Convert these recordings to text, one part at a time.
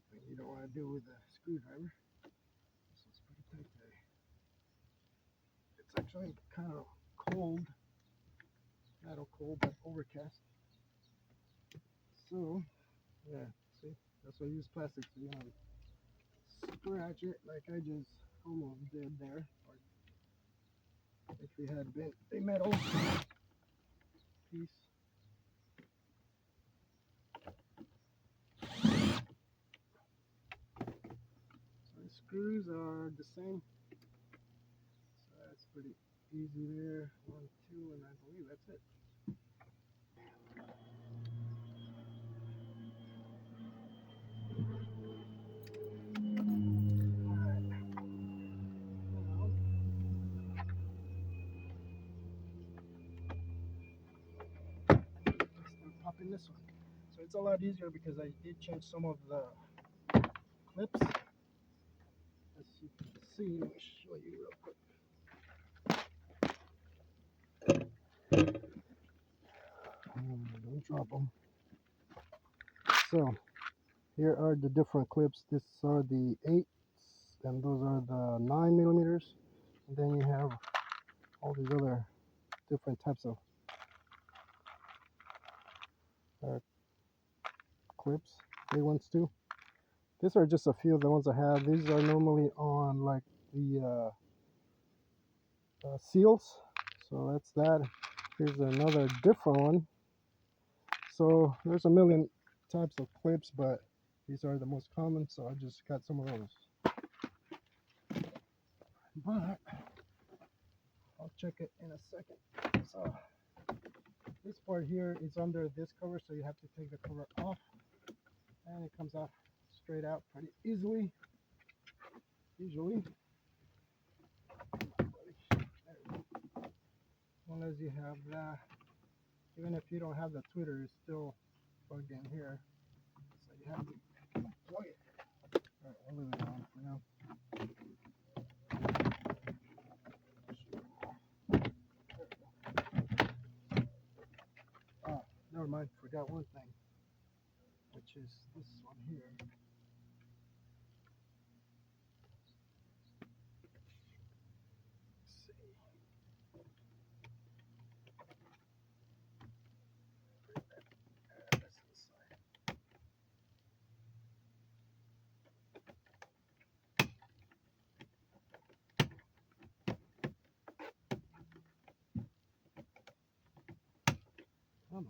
Something you don't want to do with a screwdriver. This one's pretty tight today. It's actually kind of cold. Not cold, but overcast. So, yeah, see? That's why I use plastic, so you don't scratch it like I just almost did there. Or if we had bent a metal piece. So the screws are the same. So that's pretty easy there. 1, 2, and I believe that's it. Start popping this one. So it's a lot easier because I did change some of the clips. As you can see, let me show you real quick. Don't drop them. So here are the different clips. These are the 8s and those are the 9mm. And then you have all these other different types of clips. Big ones too. These are just a few of the ones I have. These are normally on like the seals. So that's that. Here's another different one. So there's a million types of clips, but these are the most common, so I just got some of those. But I'll check it in a second. So this part here is under this cover, so you have to take the cover off, and it comes off straight out pretty easily. Usually, as long as you have that, even if you don't have the tweeter, it's still plugged in here, so you have to plug it. All right, we'll leave it on for now. Oh, never mind, forgot one thing, which is this one here. Let's see. That's this side. Come on.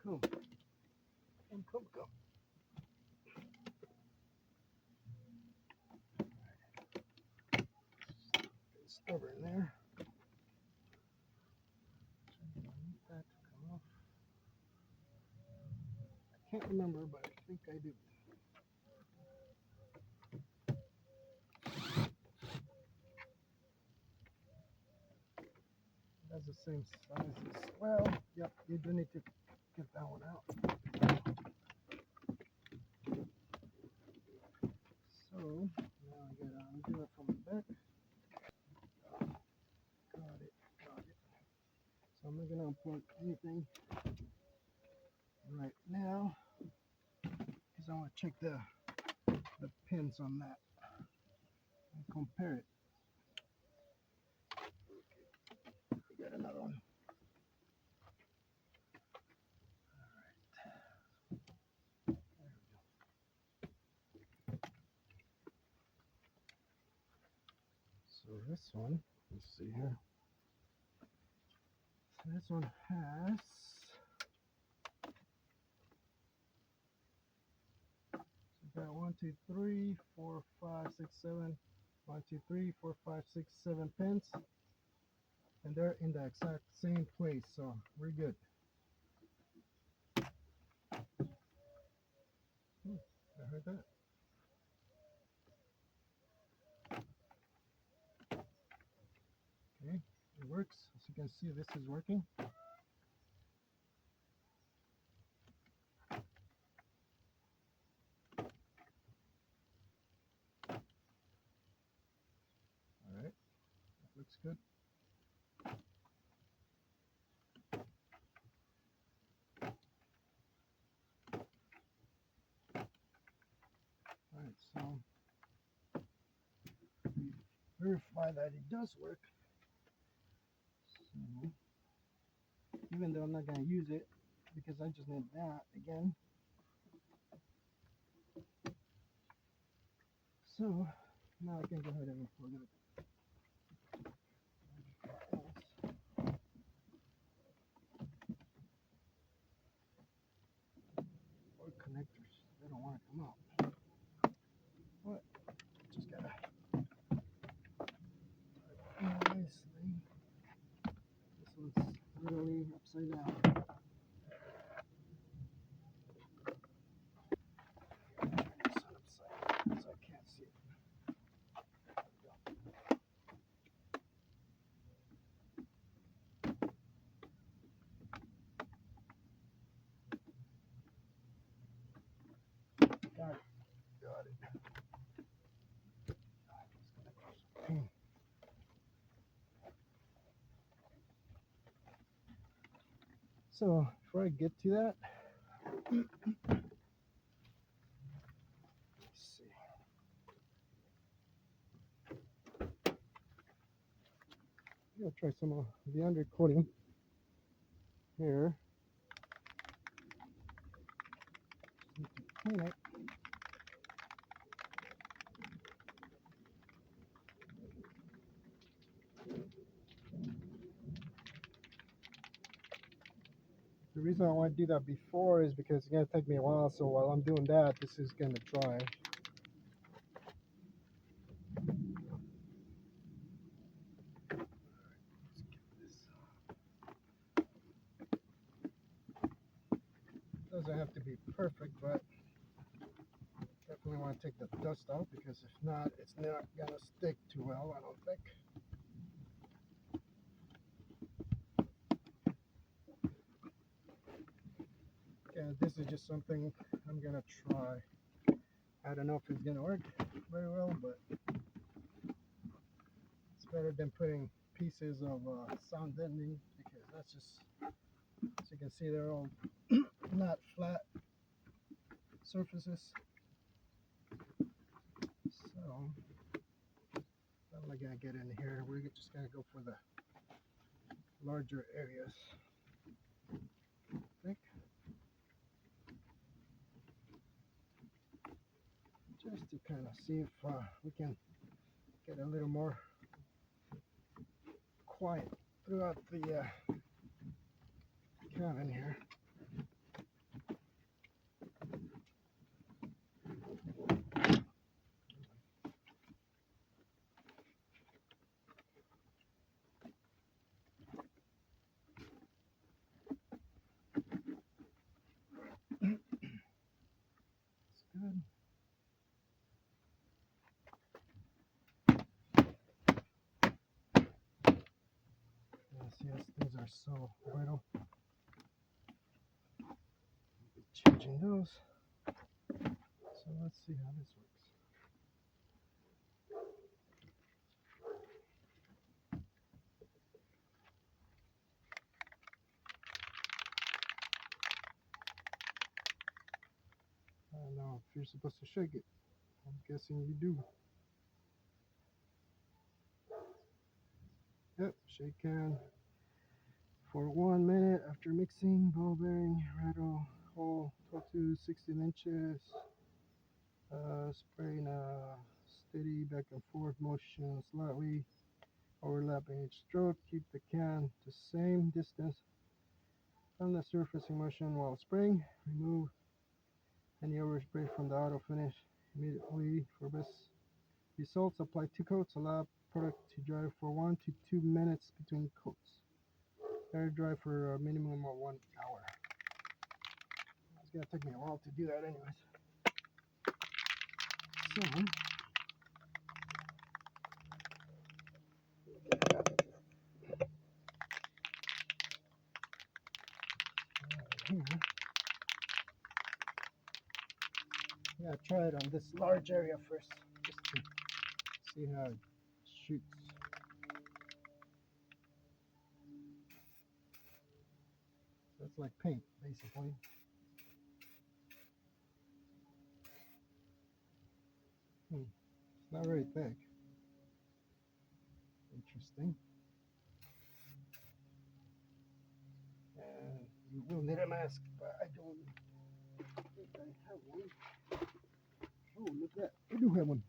Come. Come. It's stubborn there. I need that to come off. I can't remember, but I think I do. That's the same size as well. Yep, you do need to get that one out. So now I gotta undo it from the back. Got it. So I'm not gonna unplug anything right now because I want to check the pins on that and compare it. We got another one. So this one, let's see here. So this one has got 1, 2, 3, 4, 5, 6, 7. 1, 2, 3, 4, 5, 6, 7 pins, and they're in the exact same place, so we're good. I heard that. Okay, it works. As you can see, this is working. All right, that looks good. Alright, so verify that it does work. So, even though I'm not going to use it because I just need that again. So now I can go ahead and plug it. Or connectors, they don't want to come out. But just gotta nicely. This one's literally upside down. This one upside down, so I can't see it. Got it. Got it. So before I get to that, let's see. I'm gonna try some of the undercoating here. Just need to clean it. The reason I want to do that before is because it's gonna take me a while. So while I'm doing that, this is gonna dry. Doesn't have to be perfect, but definitely want to take the dust out because if not, it's not gonna stick too well, I don't think. Okay, this is just something I'm gonna try. I don't know if it's gonna work very well, but it's better than putting pieces of sound deadening because that's just, as you can see, they're all not flat surfaces. So I'm not gonna get in here. We're just gonna go for the larger areas, I think. Just to kind of see if we can get a little more quiet throughout the cabin here. It's good. Yes, yes, these are so brittle. I'll be changing those. So let's see how this works. I don't know if you're supposed to shake it. I'm guessing you do. Yep, shake can for 1 minute after mixing. Ball bearing, rattle, hole 12 to 16 inches. Spray in a steady back and forth motion, slightly overlapping each stroke. Keep the can the same distance from the surfacing motion while spraying. Remove any overspray from the auto finish immediately. For best results, apply 2 coats. Allow product to dry for 1 to 2 minutes between coats. Air dry for a minimum of 1 hour. It's gonna take me a while to do that anyways. So here, I'm gonna try it on this large area first, just to see how it shoots. It's like paint, basically. It's not very thick. Interesting. And you will need a mask, but I don't think I have one. Oh, look at that. I do have one.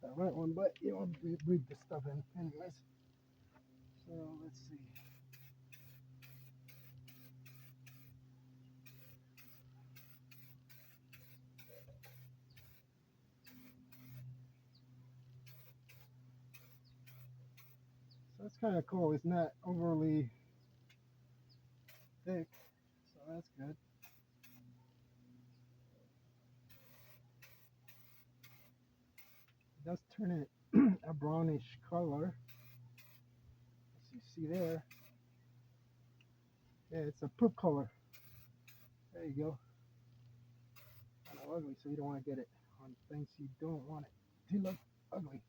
The right one, but you don't breathe the stuff in anyways. So let's see. So it's kind of cool. It's not overly thick, so that's good. It does turn it a brownish color, as you see there. Yeah, it's a poop color. There you go. Kind of ugly, so you don't want to get it on things you don't want it to look ugly.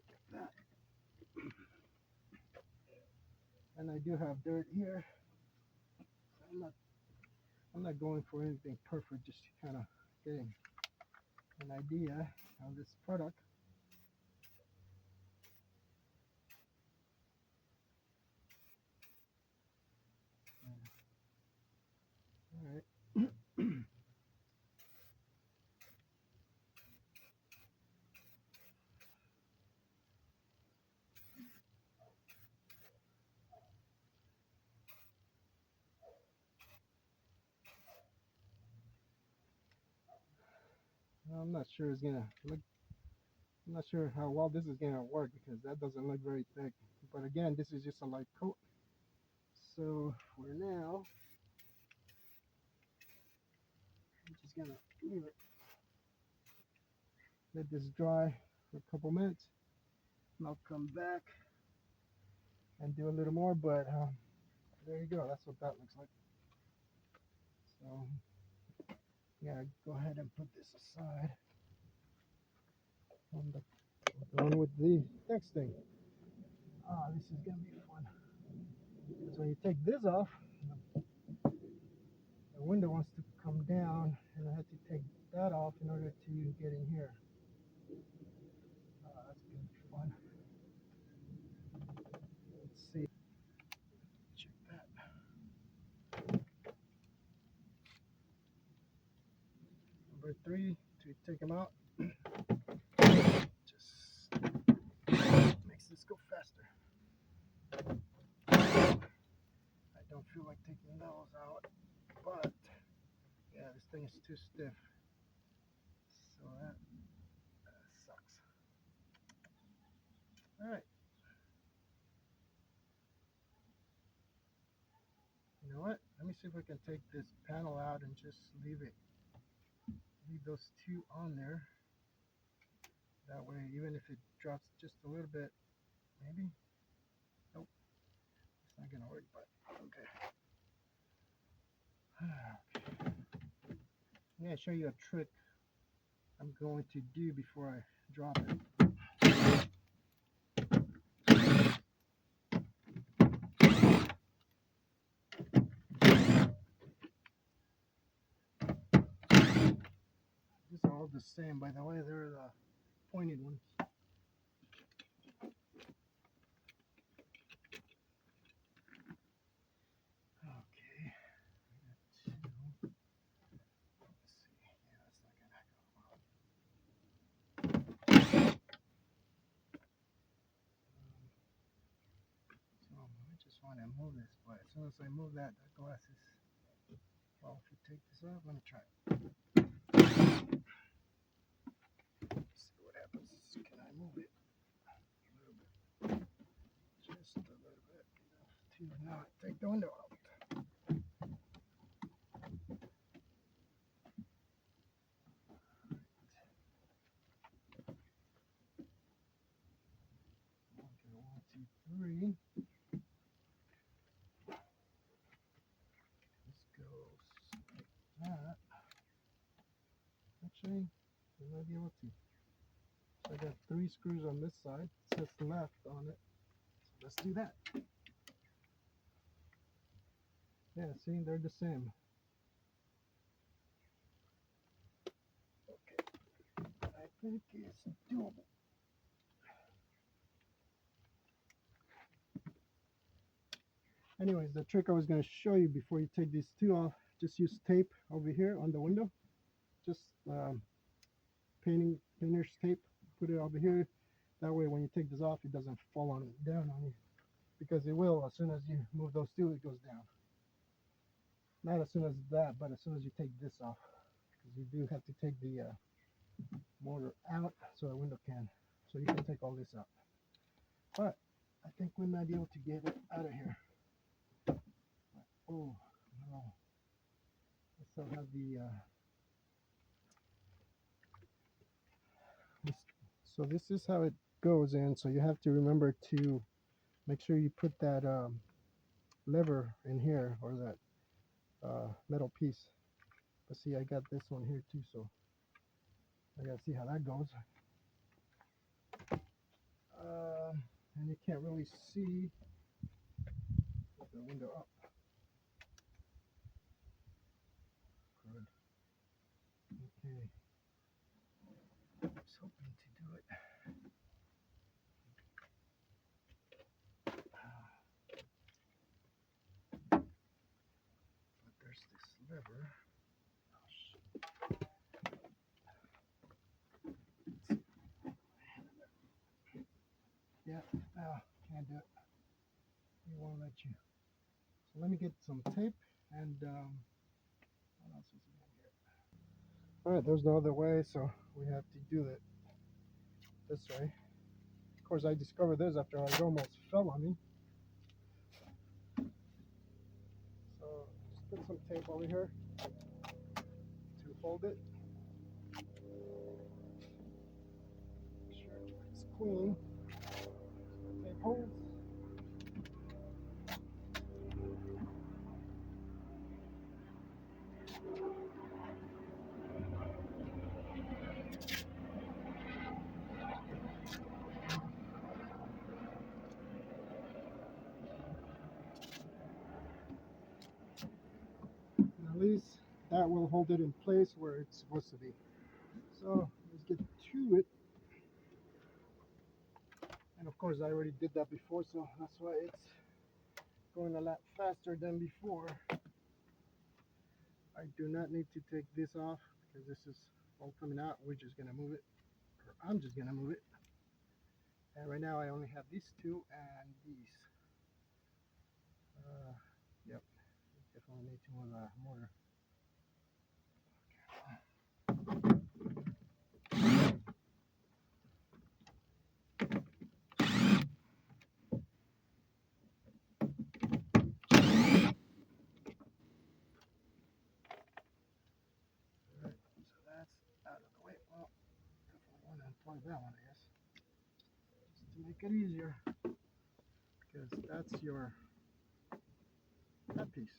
Get that. And I do have dirt here. I'm not going for anything perfect, just kind of getting an idea of this product. All right. I'm not sure it's gonna look. I'm not sure how well this is gonna work because that doesn't look very thick. But again, this is just a light coat. So for now, I'm just gonna leave it. Let this dry for a couple minutes. And I'll come back and do a little more. But there you go. That's what that looks like. So yeah, go ahead and put this aside. On with the texting. This is gonna be fun. Because when you take this off, the window wants to come down, and I have to take that off in order to get in here. That's gonna be fun. Let's see. Check that. Number 3, to take them out. Just makes this go faster. I don't feel like taking those out, but yeah, this thing is too stiff. So that sucks. Alright. You know what? Let me see if I can take this panel out and just leave those two on there. That way, even if it drops just a little bit, maybe. Nope, it's not gonna work. But okay. I'm gonna show you a trick I'm going to do before I drop it. These are all the same, by the way. They're the pointed ones. Okay, I got two. Let's see. Yeah, that's not gonna go well. So I just want to move this, but as soon as I move that glass is. Well, if you take this off, let me try it. Let's see what happens. Can I move it? A little bit. Just a little bit. To not take the window out. Okay, 1, 2, 3. This goes like that. Actually, I might be able to. So I got 3 screws on this side. It says left on it. So let's do that. Yeah, see, they're the same. Okay, I think it's doable. Anyways, the trick I was going to show you before you take these two off, just use tape over here on the window. Just painter's tape, put it over here. That way when you take this off, it doesn't fall down on you, because it will as soon as you move those two, it goes down. Not as soon as that, but as soon as you take this off, because you do have to take the motor out so the window can, so you can take all this out. But I think we might be able to get it out of here. Oh no, I still have the so this is how it goes in. So you have to remember to make sure you put that lever in here, or that metal piece. But see, I got this one here too, so I gotta see how that goes. And you can't really see with the window up. Good. Okay. I was hoping to do it. But there's this lever. Yeah, can't do it. It won't let you. So let me get some tape and what else is in here? All right, there's no other way, so we have to do it this way. Of course, I discovered this after it almost fell on me. So just put some tape over here to hold it. Make sure it's clean. So the tape holds. And at least that will hold it in place where it's supposed to be. So let's get to it. And of course, I already did that before, so that's why it's going a lot faster than before. I do not need to take this off because this is all coming out. We're just gonna move it, or I'm just gonna move it. And right now I only have these two and these. Yep, definitely need to move the motor. Alright, so that's out of the way. Well, definitely want to unplug that one, I guess, just to make it easier, because that's that piece.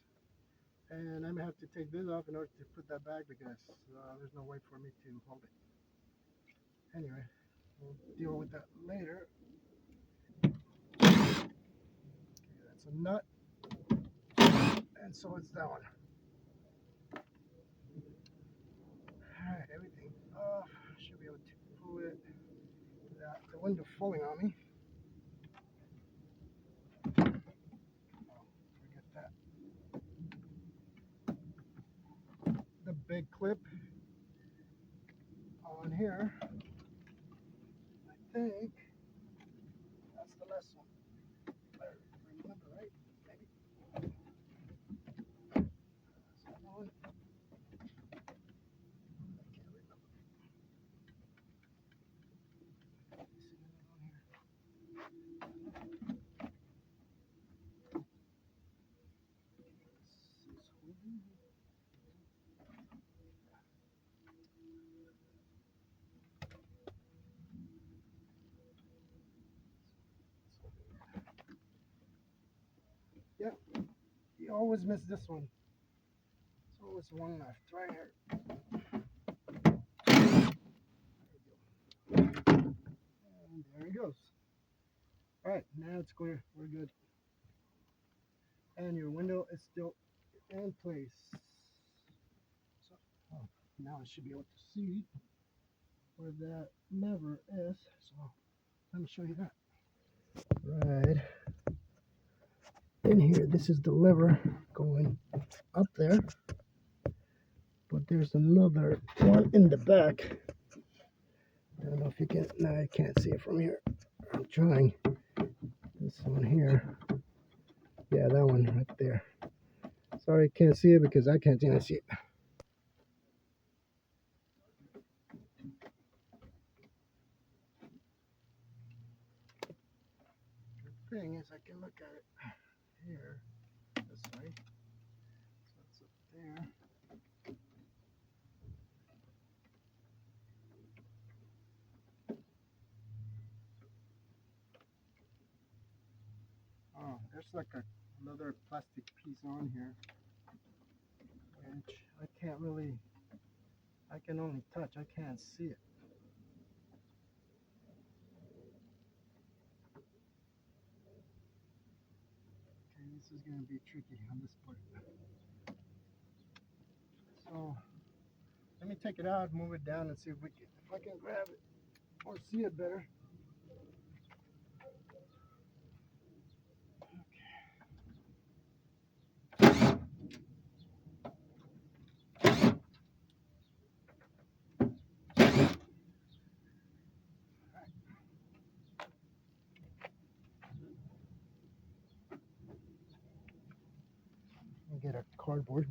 And I may have to take this off in order to put that back, because there's no way for me to hold it. Anyway, we'll deal with that later. Okay, that's a nut, and so is that one. Alright, everything off. Should be able to pull it without the window falling on me. Oh, forget that. The big clip on here, I think that's the last one. If I remember right, maybe. That's that one. I can't remember. Yep, you always miss this one. There's always one left right here. There it goes. All right, now it's clear. We're good. And your window is still in place. So oh, now I should be able to see where that lever is. So let me show you that. Right in here, this is the lever going up there. But there's another one in the back. I don't know if you can, no, I can't see it from here. I'm trying. This one here. Yeah, that one right there. Sorry, I can't see it because I can't even see it. The thing is, I can look at it here, this way. So it's up there. Oh, there's like another plastic piece on here, which I can't really, I can only touch, I can't see it. Okay, this is going to be tricky on this part. So let me take it out, move it down, and see if I can grab it or see it better. Let me get a cardboard.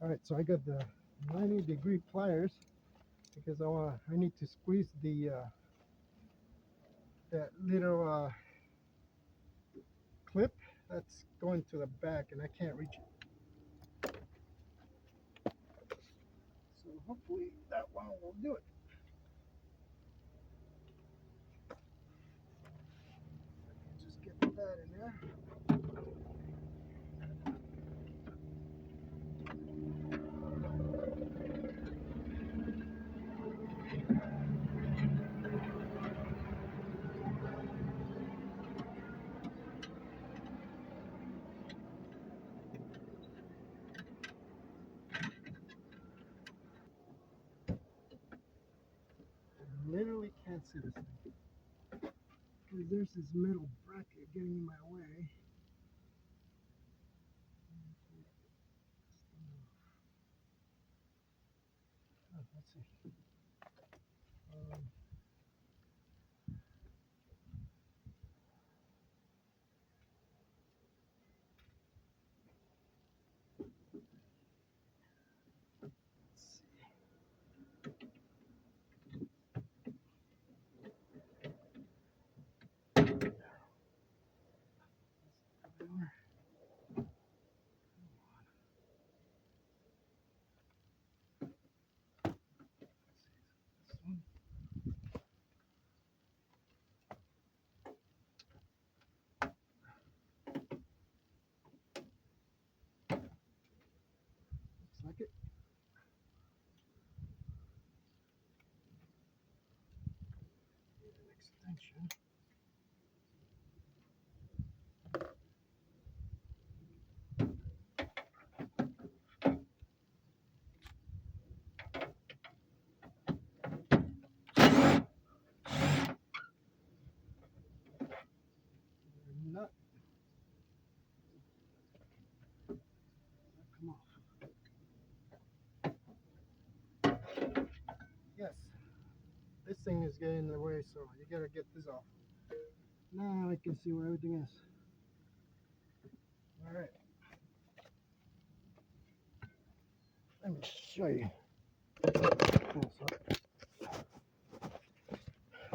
All right, so I got the 90-degree pliers because I need to squeeze that little clip that's going to the back, and I can't reach it. So hopefully that one will do it. Just get that in there. I literally can't see this thing because there's this metal bracket getting in my way. Oh, let's see. Um, let's see. tension. Nut. Come off. Yes. This thing is getting in the way, so you gotta get this off. Now I can see where everything is. Alright. Let me show you.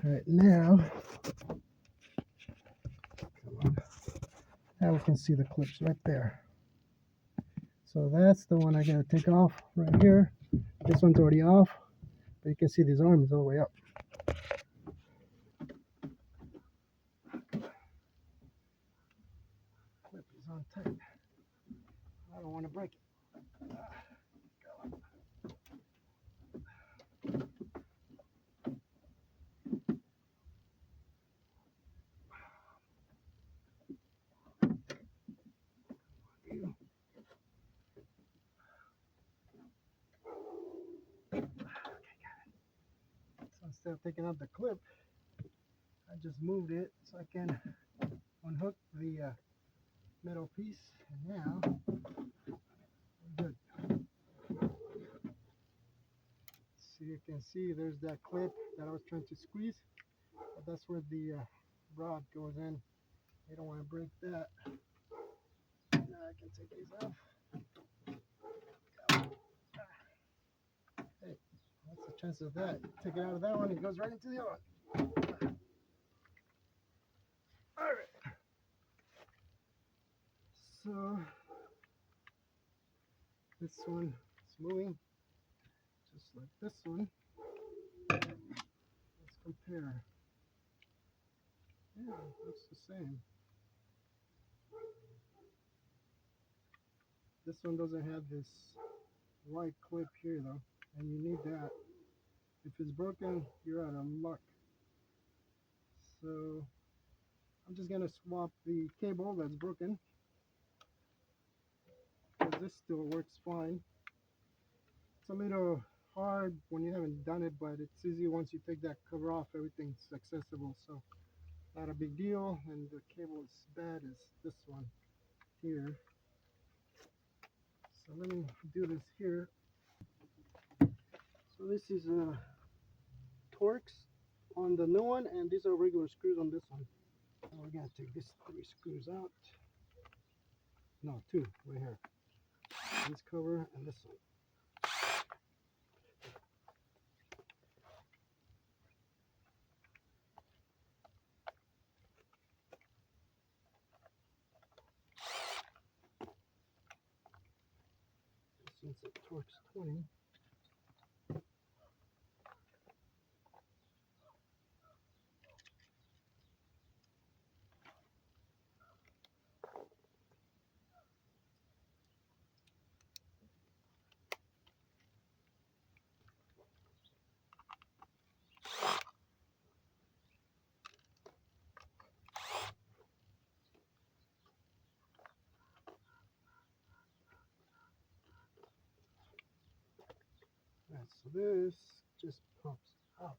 Alright, now, come on. Now we can see the clips right there. So that's the one I gotta take off right here. This one's already off, but you can see these arms all the way up. Clip is on tight. I don't want to break it. So instead of taking out the clip, I just moved it so I can unhook the metal piece, and now we're good. So you can see there's that clip that I was trying to squeeze, but that's where the rod goes in. You don't want to break that. Now I can take these off. Hey, what's the chance of that? Take it out of that one, it goes right into the other one. Alright. So this one is moving just like this one. Let's compare. Yeah, it looks the same. This one doesn't have this white clip here though, and you need that. If it's broken, you're out of luck. So I'm just gonna swap the cable that's broken, because this still works fine. It's a little hard when you haven't done it, but it's easy once you take that cover off. Everything's accessible, so not a big deal. And the cable is bad as this one here. So let me do this here. So this is Torx on the new one, and these are regular screws on this one. And we're gonna take these 3 screws out. No, 2 right here. This cover and this one. This one's a Torx 20. Alright, so this just pops up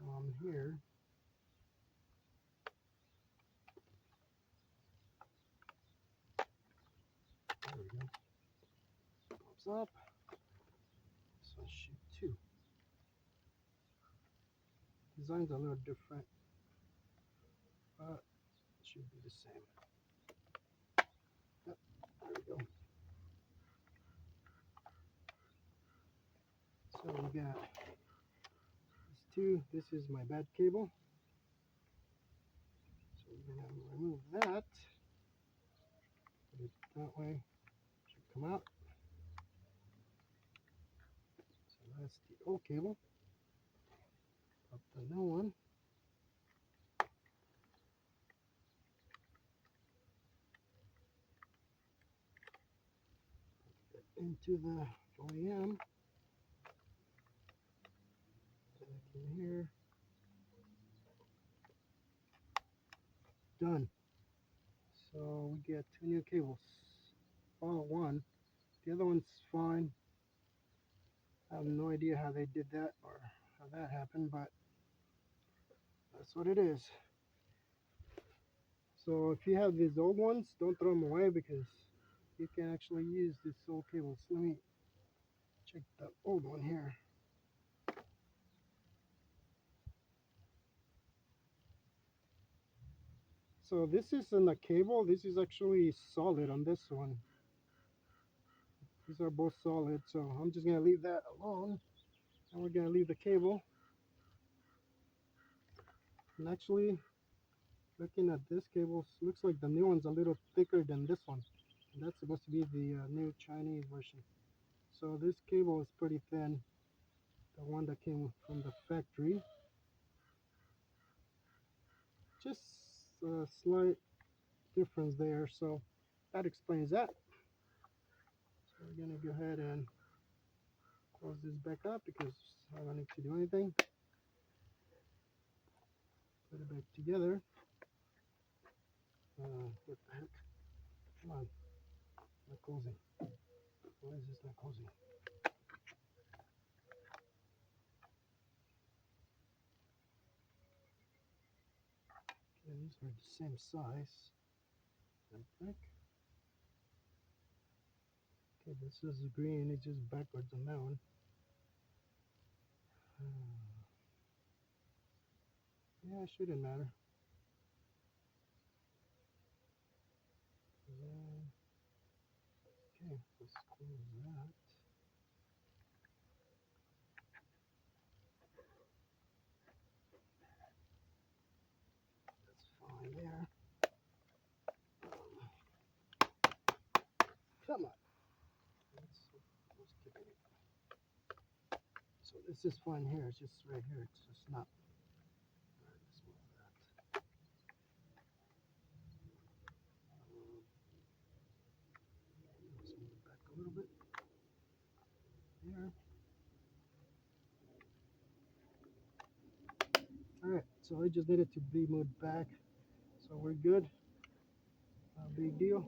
on here. There we go. Pops up. So I shoot 2. Design's a little different, but it should be the same. Yep, there we go. So we got these 2. This is my bad cable. So we're gonna remove that. Put it that way. Should come out. So that's the old cable. Up the new one. Into the OEM. Back in here. done. So we get two new cables. Well, one. The other one's fine. I have no idea how they did that or how that happened, but that's what it is. So if you have these old ones, don't throw them away because you can actually use these old cables. Let me check the old one here. So this isn't a cable, this is actually solid on this one. These are both solid, so I'm just gonna leave that alone. And we're gonna leave the cable. And actually, looking at this cable, looks like the new one's a little thicker than this one. And that's supposed to be the new Chinese version. So this cable is pretty thin, the one that came from the factory. Just a slight difference there, so that explains that. So we're gonna go ahead and close this back up because I don't need to do anything. Put it back together. What the heck? Come on, not closing. Why is this not closing? Okay, these are the same size, I think. Okay, this is green, it's just backwards on that one. Yeah, it shouldn't matter. Okay, let's close that. That's fine there. Come on. Let's keep it. So this is fine here, it's just right here, it's just not. Alright, let's move that. Let's move it back a little bit. Here. Alright, so I just needed to be moved back. So we're good. No big deal.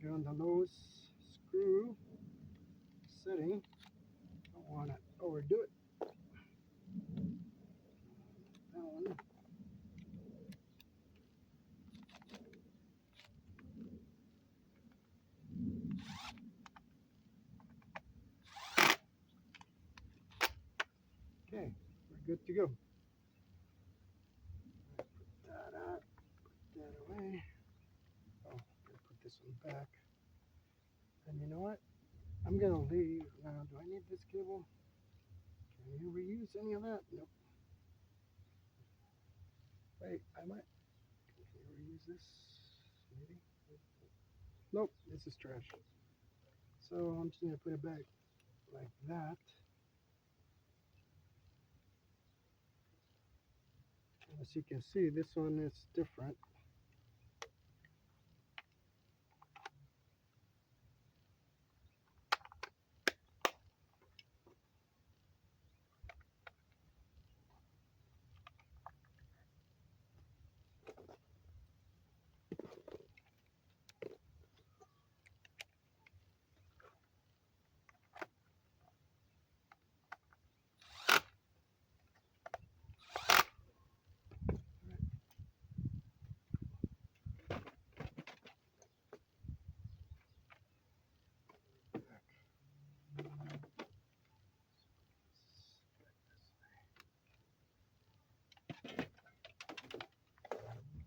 Get on the lowest screw setting. Don't want to overdo it. That one. Okay, we're good to go. Put that out, put that away. Oh, I'm gonna put this one back. And you know what? I'm gonna leave now. Do I need this cable? Can you reuse any of that? Nope. Wait, I might. Can you reuse this? Maybe. Nope, this is trash. So I'm just gonna put it back like that. As you can see, this one is different.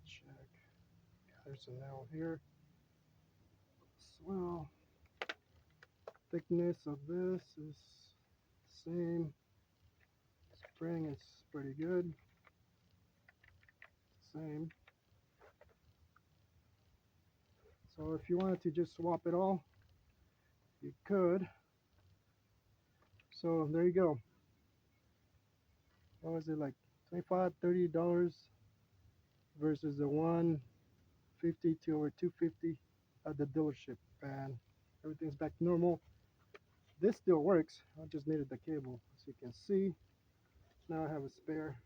Check. There's a nail here. Well, thickness of this is the same. Spring is pretty good. Same. So if you wanted to just swap it all, you could. So there you go. What was it, like $25, $30 versus the 150 to over 250 at the dealership. And Everything's back to normal. This still works. I just needed the cable. As you can see, now I have a spare.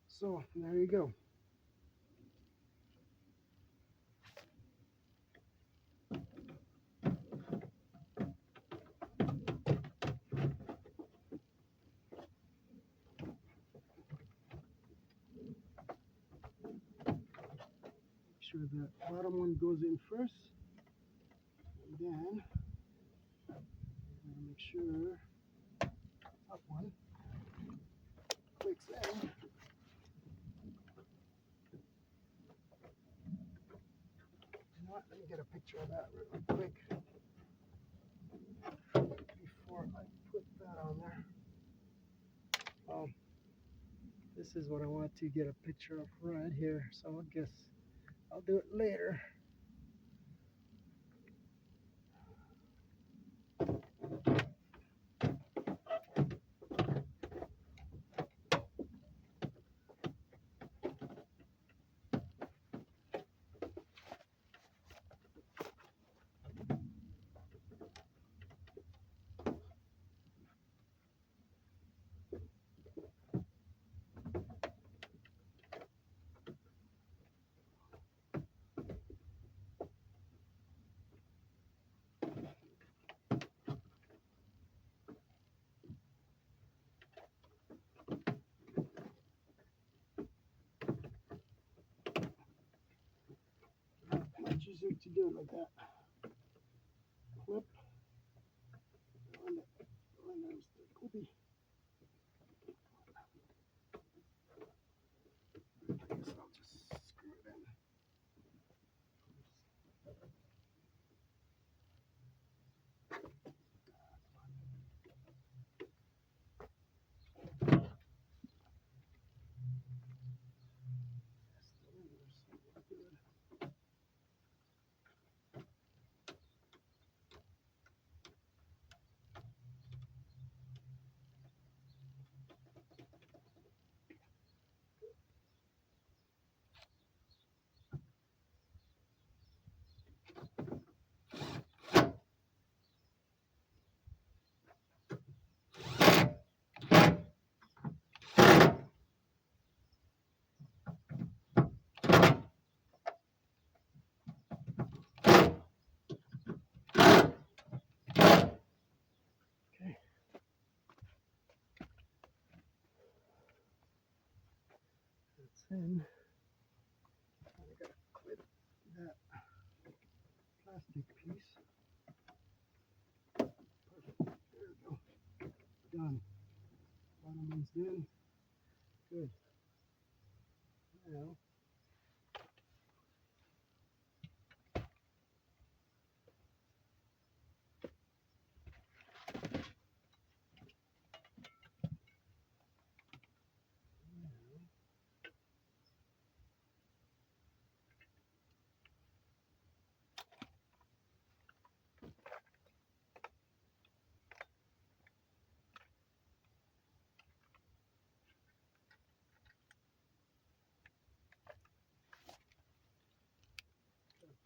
So there you go. Make sure the bottom one goes in first. And then make sure top one clicks in. You know what? Let me get a picture of that real quick before I put that on there. This is what I want to get a picture of right here. So I guess I'll do it later. Much easier to do it like that. Clip. And there's the clippy. I guess I'll just screw it in. Okay. That's in. I gotta clip that plastic piece. Perfect. There we go. Done. Bottom one's in. Good. Now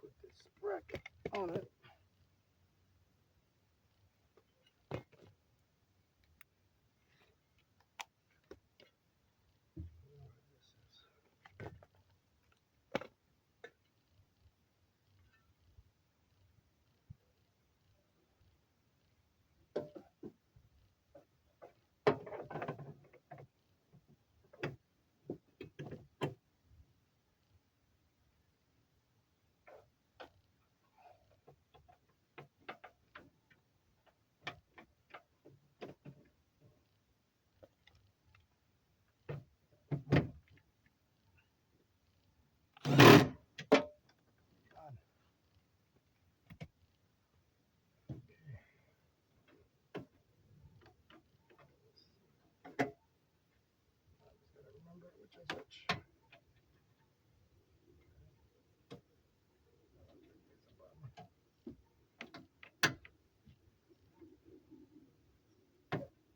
put this bracket on it. Remember which is which.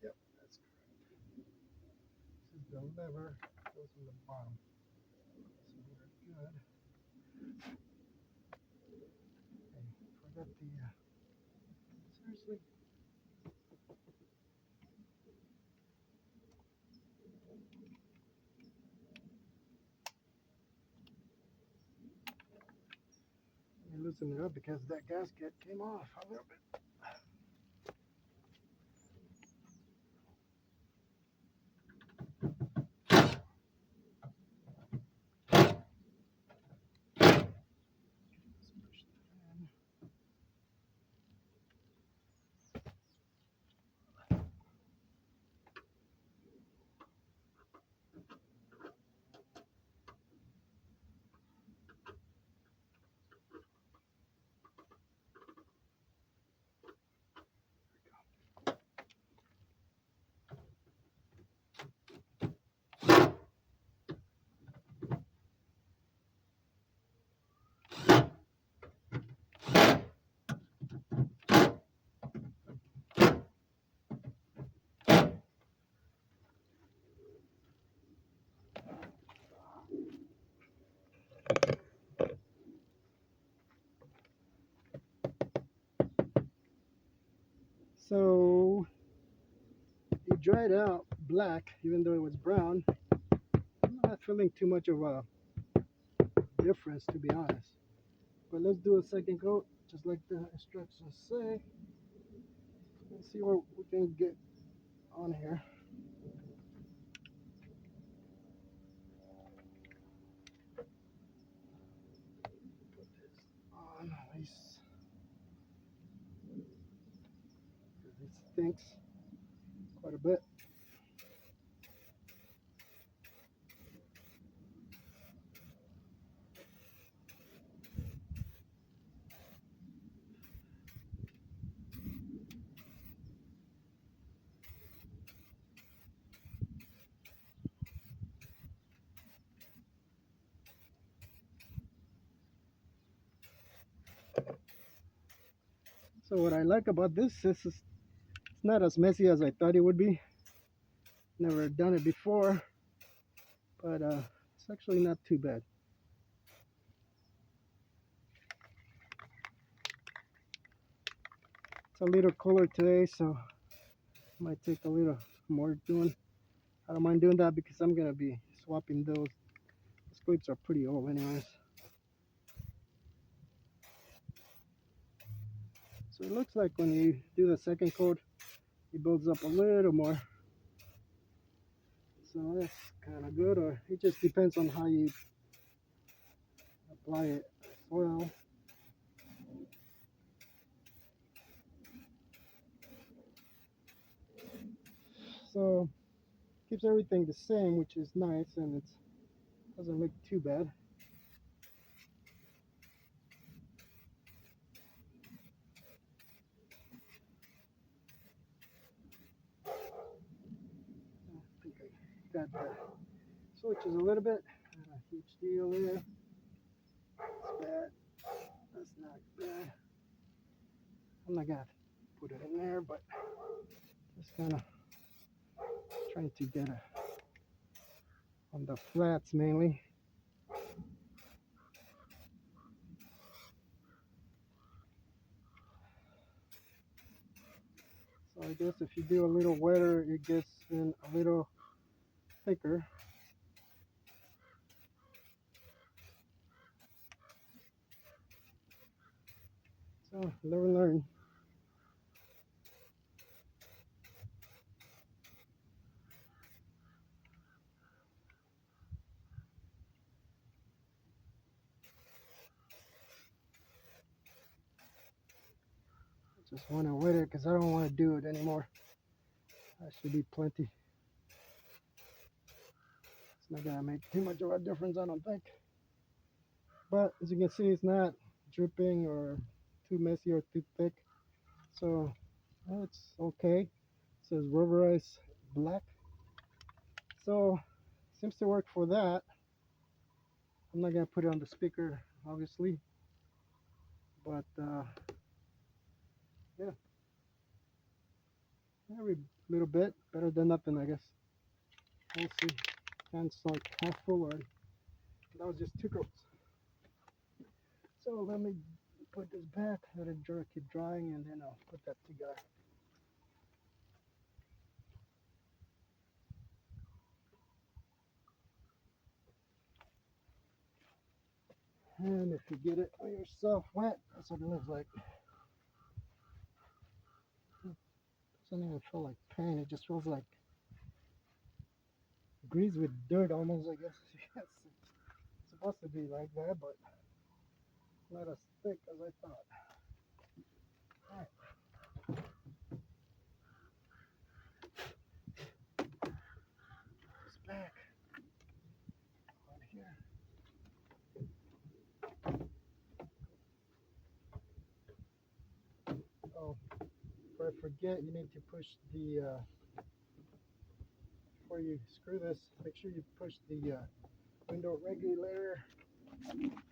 Yep, that's correct. This is the lever. Goes in the bottom. So we're good. loosen it up because that gasket came off a little bit. So it dried out black, even though it was brown. I'm not feeling too much of a difference, to be honest. But let's do a second coat, just like the instructions say. Let's see what we can get on here. Put this on at least. It stinks quite a bit. So what I like about this is it's not as messy as I thought it would be. Never done it before, but it's actually not too bad. It's a little cooler today, so it might take a little more doing. I don't mind doing that because I'm gonna be swapping those. Those clips are pretty old anyways. So it looks like when you do the second coat, it builds up a little more. So that's kind of good, or it just depends on how you apply it as well. So keeps everything the same, which is nice, and it doesn't look too bad. I think I got the switches a little bit. Not a huge deal there. That's bad. That's not bad. I'm not gonna put it in there, but just kind of trying to get it on the flats mainly. So I guess if you do a little wetter, it gets in a little thicker. So live and learn. I just want to wet it because I don't want to do it anymore. That should be plenty. It's not gonna make too much of a difference, I don't think. But as you can see, it's not dripping or too messy or too thick. So it's okay. It says rubberized black. So seems to work for that. I'm not gonna put it on the speaker, obviously. But yeah, every little bit better than nothing, I guess. We'll see. Can's like half full already. That was just 2 coats. So let me put this back, let it keep drying, and then I'll put that together. And if you get it on yourself wet, that's what it looks like. It doesn't even feel like paint, it just feels like grease with dirt almost, I guess. Yes, it's supposed to be like that, but not as thick as I thought. Alright. It's back on here. Oh, before I forget, you need to push the, before you screw this, make sure you push the window regulator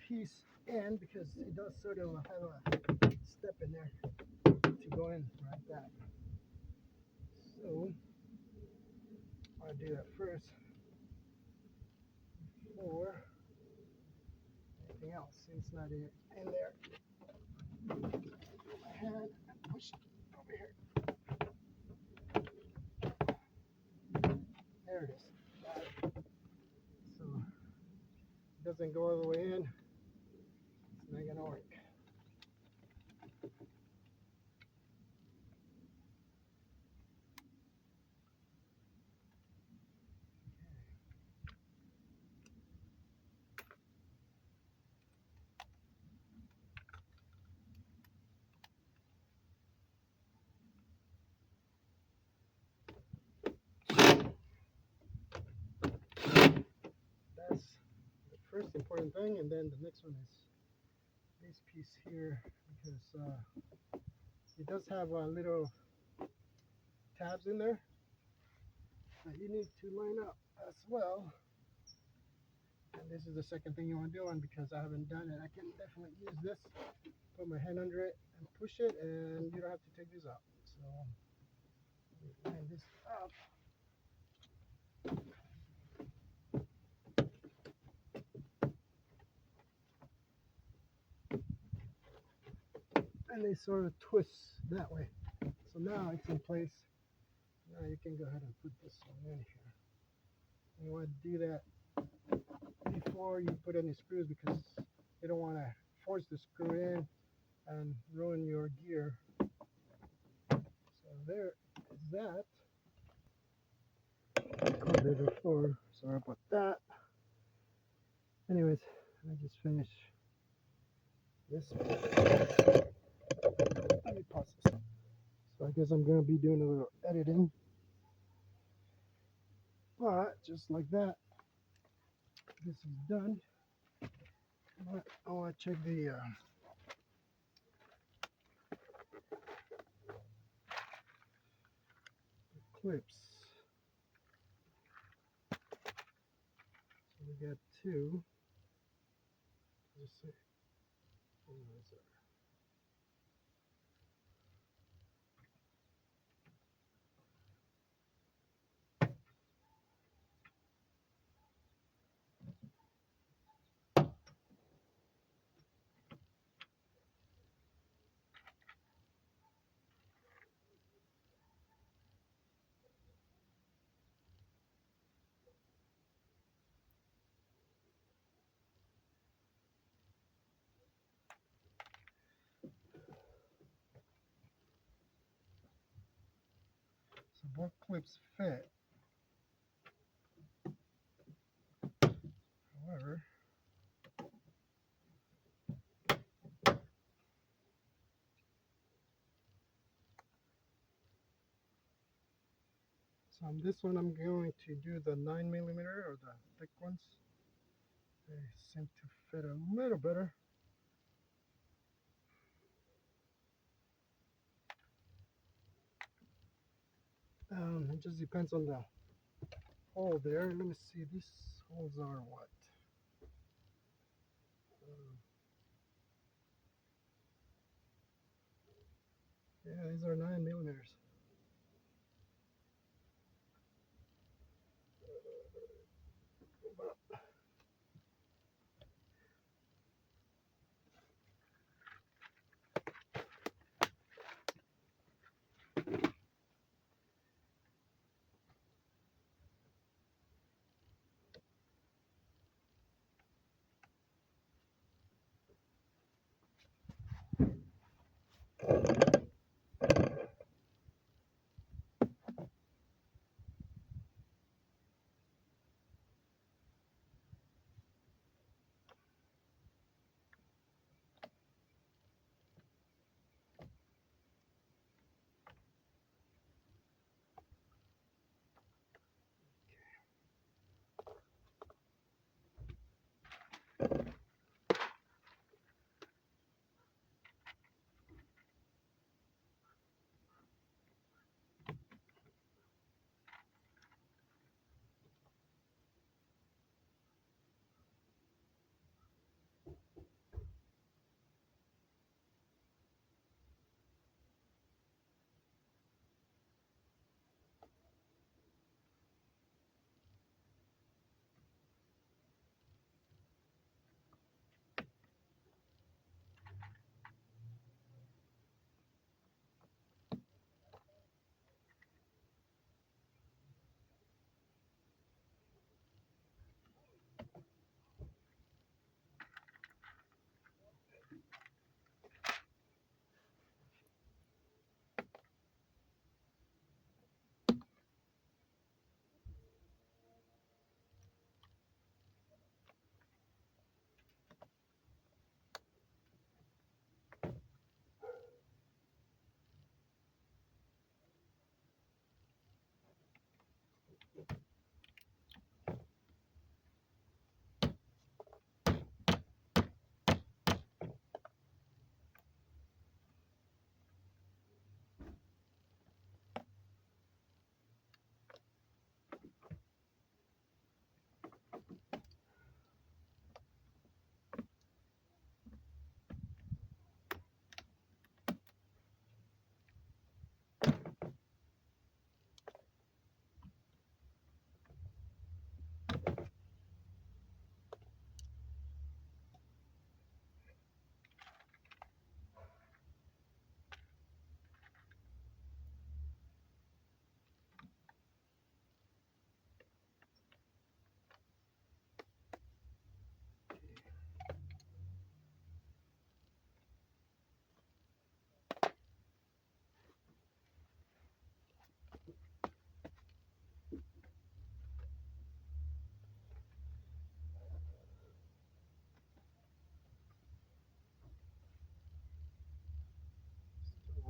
piece in, because it does sort of have a step in there to go in like that. So I'll do that first before anything else. See, it's not in there. Put my hand and push it over here. There it is. So it doesn't go all the way in. It's not gonna work. That's the first important thing, and then the next one is this piece here, because it does have little tabs in there that you need to line up as well. And this is the second thing you want to do, and because I haven't done it, I can definitely use this, put my hand under it and push it, and you don't have to take this out. So let me line this up. And they sort of twist that way. So now it's in place. Now you can go ahead and put this one in here. You want to do that before you put any screws, because you don't want to force the screw in and ruin your gear. So there is that. I called it before. Sorry about that. Anyways, I just finished this one. Let me pause this. So I guess I'm going to be doing a little editing. But just like that, this is done. But I want to check the clips. So we got two. Let's see. So both clips fit. However, so on this one I'm going to do the 9mm or the thick ones. They seem to fit a little better. It just depends on the hole there. Let me see, these holes are what? Yeah, these are 9mm. Still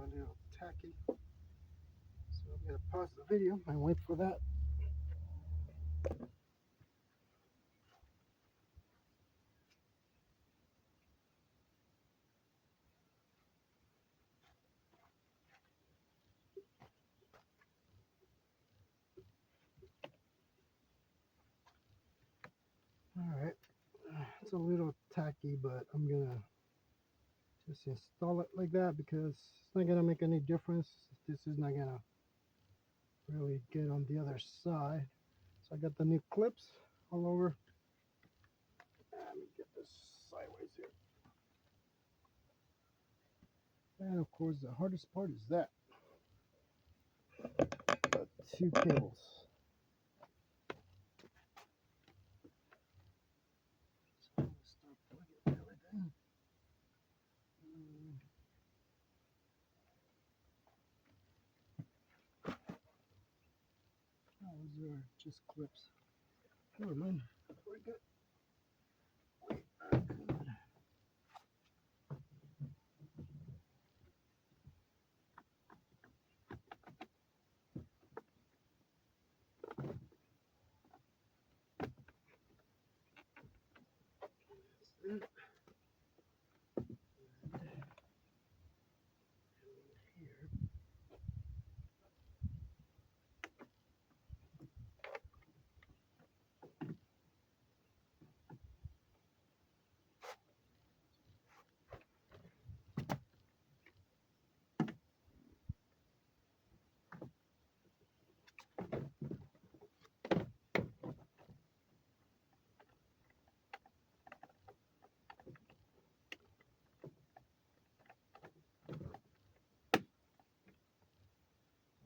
a little tacky. So I'm gonna pause the video and wait for that. All right, it's a little tacky, but I'm gonna just install it like that because it's not gonna make any difference. This is not gonna really get on the other side. So I got the new clips all over. Let me get this sideways here. And of course, the hardest part is that the two cables. So I'm gonna start plugging everything. Oh, those are just clips. Never mind. We're good. That's it. Here.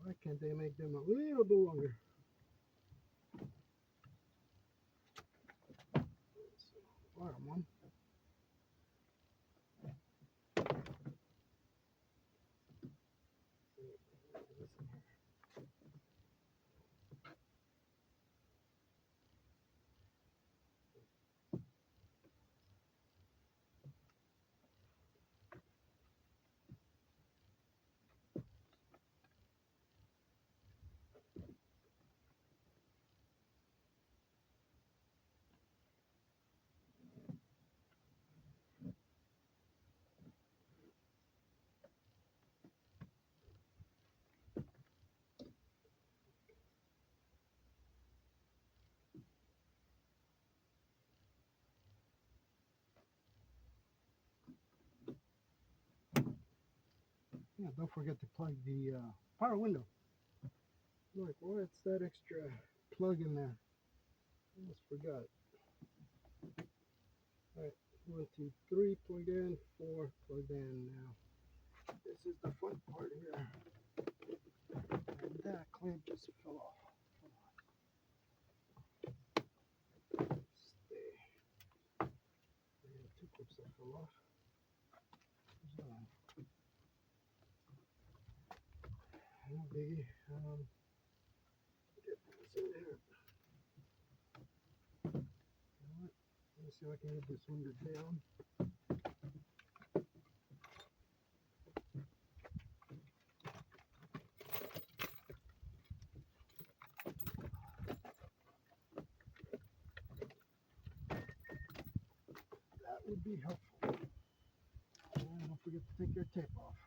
Why can't they make them a little bit longer? Bottom one. Yeah, don't forget to plug the power window. Look, what's that extra plug in there? Almost forgot. Alright, 1, 2, 3 plugged in, 4 plugged in now. This is the fun part here. And that clamp just fell off. Stay. And 2 clips that fell off. So, no biggie. Get this in here. You know what? Let me see if I can get this window down. That would be helpful. And don't forget to take your tape off.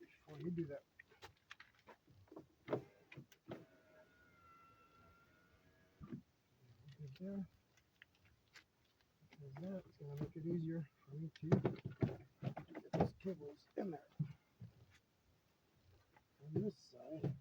Before you do that. Good there. Because that's going to make it easier for me to get those cables in there. On this side,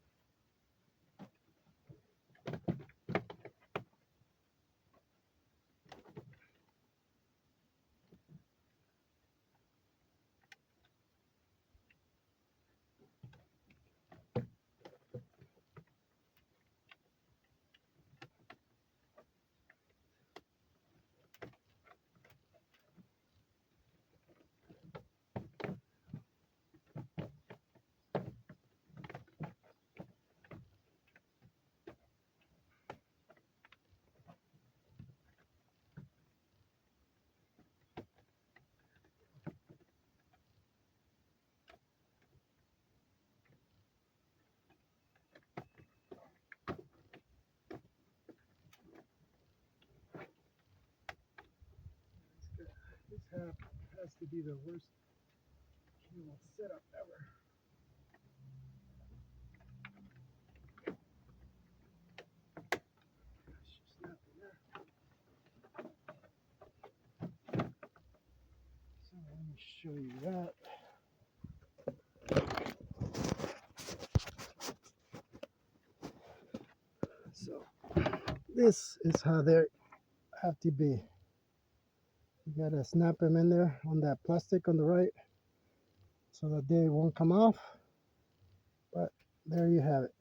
this has to be the worst cable setup ever. It's just nothing there. So let me show you that. So this is how they have to be. You gotta snap them in there on that plastic on the right so that they won't come off. But there you have it.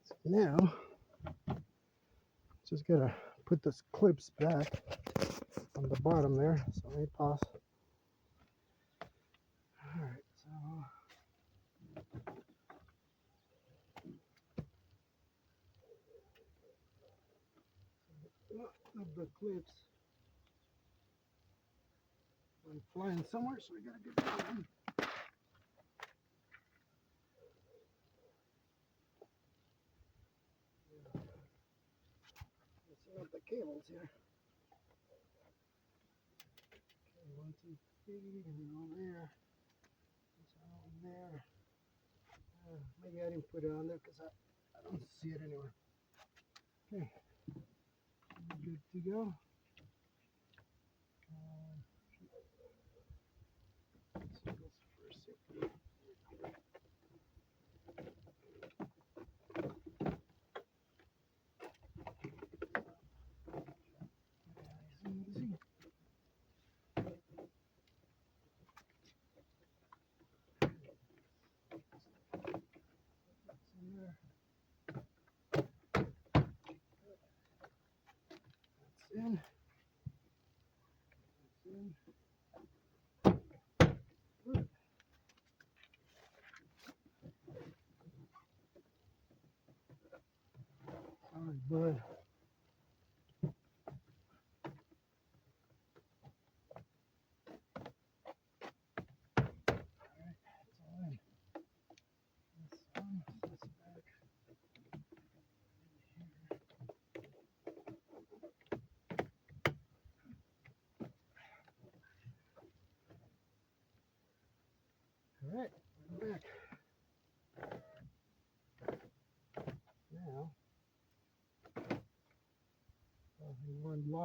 So now just gotta put those clips back on the bottom there. So let me pause. Alright, so of the clips went flying somewhere, so we gotta get that one. Messing up the cables here. Okay, 1, 2, 3, and on there. It's on there. Maybe I didn't put it on there because I don't see it anywhere. Okay, good to go. So this first safety. Easy. That's in there. That's in. That's in. Good. Sorry, bud. All right, we're back. Now,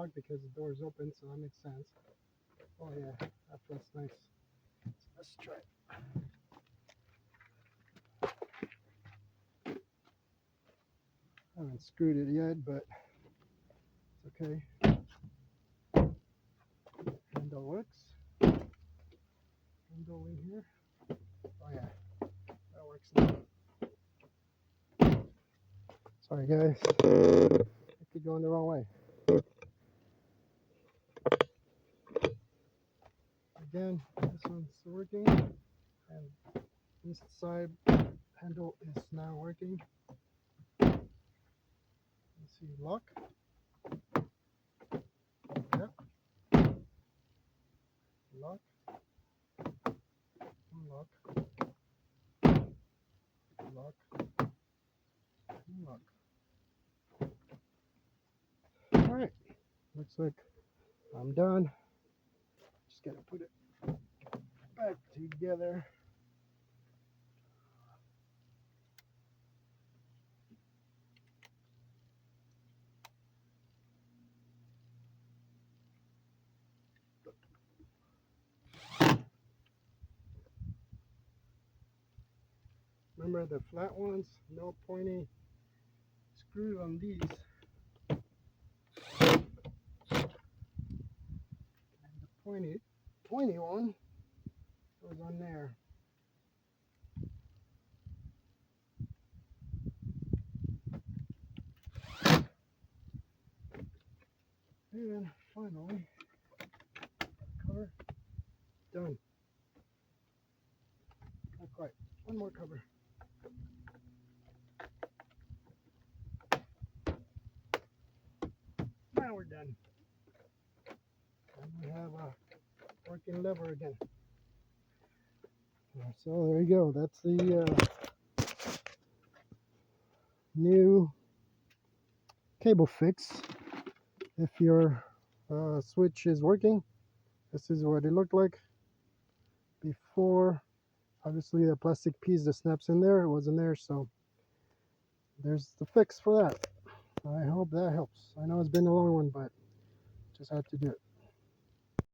locked because the door is open, so that makes sense. Oh yeah, that feels nice. Let's try it. I haven't screwed it yet, but it's okay. Handle works. Handle in here. Oh yeah, that works now. Sorry guys, I keep going the wrong way. Again, this one's working, and this side handle is now working. Let's see, lock. Yep. Lock. Unlock. Lock. Unlock. Alright, looks like I'm done. Just gotta put it back together. Remember the flat ones, no pointy screw on these. And the pointy one goes on there. And finally, cover done. Not quite. One more cover. Now we're done. And we have a working lever again. So there you go. That's the new cable fix. If your switch is working, this is what it looked like before. Obviously the plastic piece that snaps in there, it wasn't there, so there's the fix for that. I hope that helps. I know it's been a long one, but just had to do it.